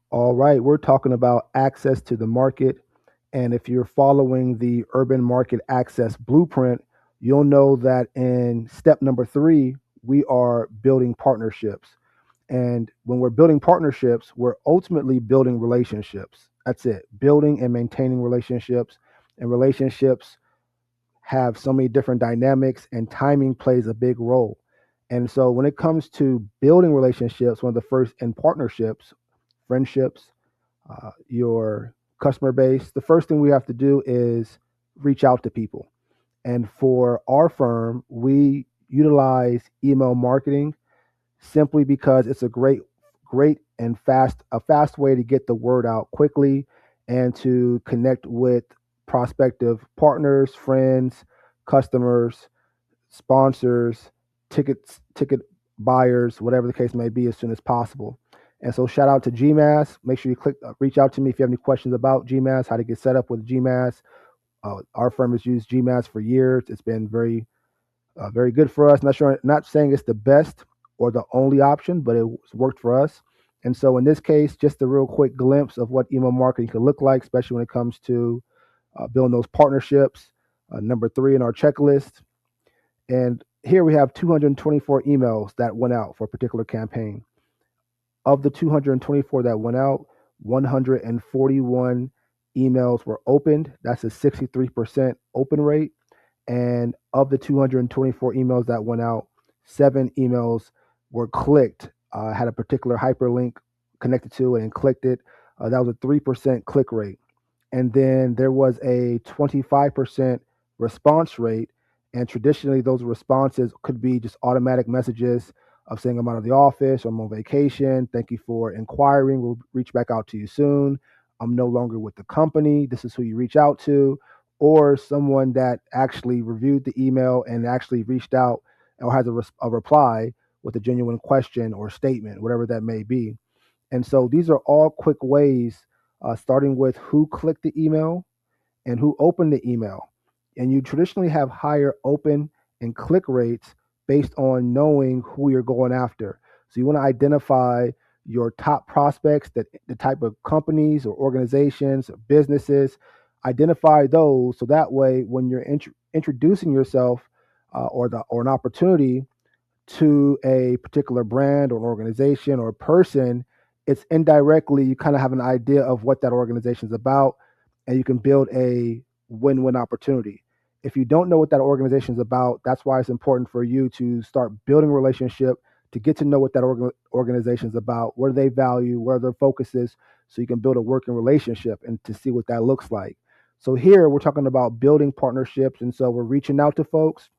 All right, we're talking about access to the market. And if you're following the urban market access blueprint, you'll know that in step number three, we are building partnerships. And when we're building partnerships, we're ultimately building relationships. That's it, building and maintaining relationships. And relationships have so many different dynamics, and timing plays a big role. And so when it comes to building relationships, one of the first in partnerships, friendships, your customer base, the first thing we have to do is reach out to people. And for our firm, we utilize email marketing simply because it's a great and fast way to get the word out quickly and to connect with prospective partners, friends, customers, sponsors, ticket buyers, whatever the case may be, as soon as possible. And so, shout out to GMAS. Make sure you reach out to me if you have any questions about GMAS, how to get set up with GMAS. Our firm has used GMAS for years. It's been very good for us. Not saying it's the best or the only option, but it's worked for us. And so, in this case, just a real quick glimpse of what email marketing can look like, especially when it comes to building those partnerships. Number three in our checklist, and here we have 224 emails that went out for a particular campaign. Of the 224 that went out, 141 emails were opened. That's a 63% open rate. And of the 224 emails that went out, seven emails were clicked, had a particular hyperlink connected to it and clicked it. That was a 3% click rate. And then there was a 25% response rate. And traditionally, those responses could be just automatic messages of saying, I'm out of the office, or I'm on vacation. Thank you for inquiring. We'll reach back out to you soon. I'm no longer with the company. This is who you reach out to. Or someone that actually reviewed the email and actually reached out or has a reply with a genuine question or statement, whatever that may be. And so these are all quick ways, starting with who clicked the email and who opened the email. And you traditionally have higher open and click rates based on knowing who you're going after. So you want to identify your top prospects, that the type of companies or organizations or businesses, identify those so that way when you're introducing yourself or an opportunity to a particular brand or an organization or a person, it's indirectly you kind of have an idea of what that organization is about, and you can build a win-win opportunity. If you don't know what that organization is about, that's why it's important for you to start building a relationship to get to know what that organization is about, what do they value, where their focus is, so you can build a working relationship and to see what that looks like. So here we're talking about building partnerships, and so we're reaching out to folks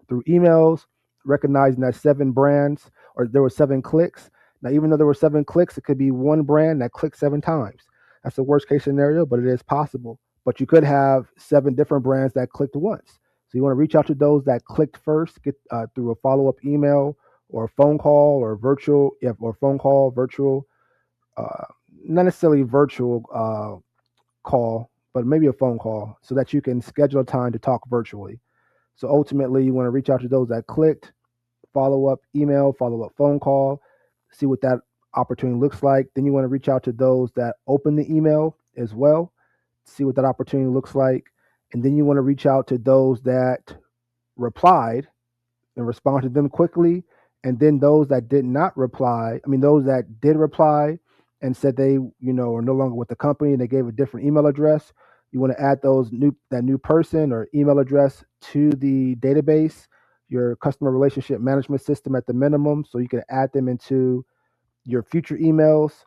through emails, recognizing that seven brands or there were seven clicks. Now, even though there were seven clicks, it could be one brand that clicked seven times. That's the worst case scenario, but it is possible. But you could have seven different brands that clicked once. So you want to reach out to those that clicked first, get through a follow up email or a phone call or virtual, yeah, or phone call, virtual, uh, not necessarily virtual call, but maybe a phone call so that you can schedule a time to talk virtually. So ultimately, you want to reach out to those that clicked, follow up email, follow up phone call, see what that opportunity looks like. Then you want to reach out to those that open the email as well, see what that opportunity looks like. And then you want to reach out to those that replied and respond to them quickly. And then those that did not reply, I mean, those that did reply and said they, are no longer with the company and they gave a different email address, you want to add that new person or email address to the database, your customer relationship management system at the minimum, so you can add them into your future emails.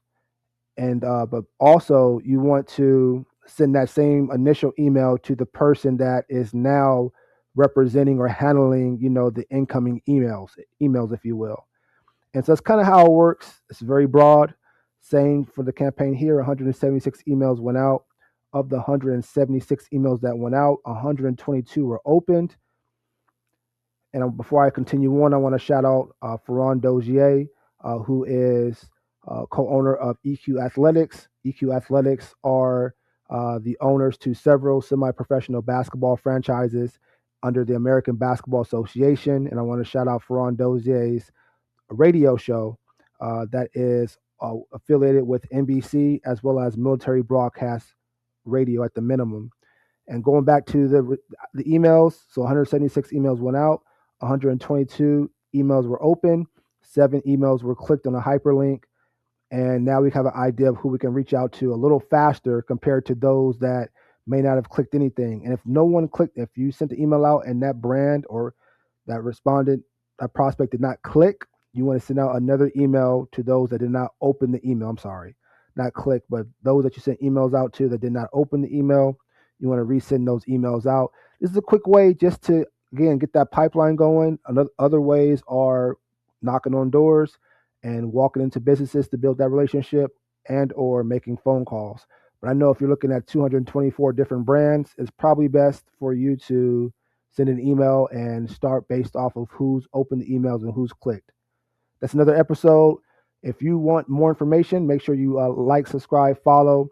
And but also you want to send that same initial email to the person that is now representing or handling, the incoming emails, if you will. And so that's kind of how it works. It's very broad. Same for the campaign here. 176 emails went out. Of the 176 emails that went out, 122 were opened. And before I continue on, I want to shout out Ferran Dozier, who is co-owner of EQ Athletics. EQ Athletics are the owners to several semi-professional basketball franchises under the American Basketball Association. And I want to shout out Ferran Dozier's radio show that is affiliated with NBC as well as military broadcast radio at the minimum. And going back to the emails, so 176 emails went out, 122 emails were open, 7 emails were clicked on a hyperlink, and now we have an idea of who we can reach out to a little faster compared to those that may not have clicked anything. And if no one clicked, if you sent the email out and that brand or that respondent, that prospect did not click, you want to send out another email to those that did not open the email. I'm sorry, not click, but those that you sent emails out to that did not open the email, you want to resend those emails out. This is a quick way just to, again, get that pipeline going. Other ways are knocking on doors and walking into businesses to build that relationship, and or making phone calls. But I know if you're looking at 224 different brands, it's probably best for you to send an email and start based off of who's opened the emails and who's clicked. That's another episode. If you want more information, make sure you like, subscribe, follow,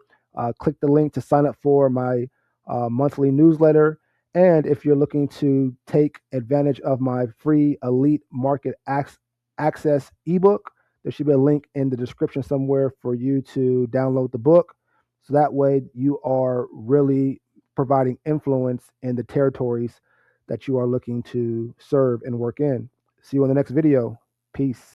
click the link to sign up for my monthly newsletter. And if you're looking to take advantage of my free Elite Market Access ebook, there should be a link in the description somewhere for you to download the book. So that way you are really providing influence in the territories that you are looking to serve and work in. See you in the next video. Peace.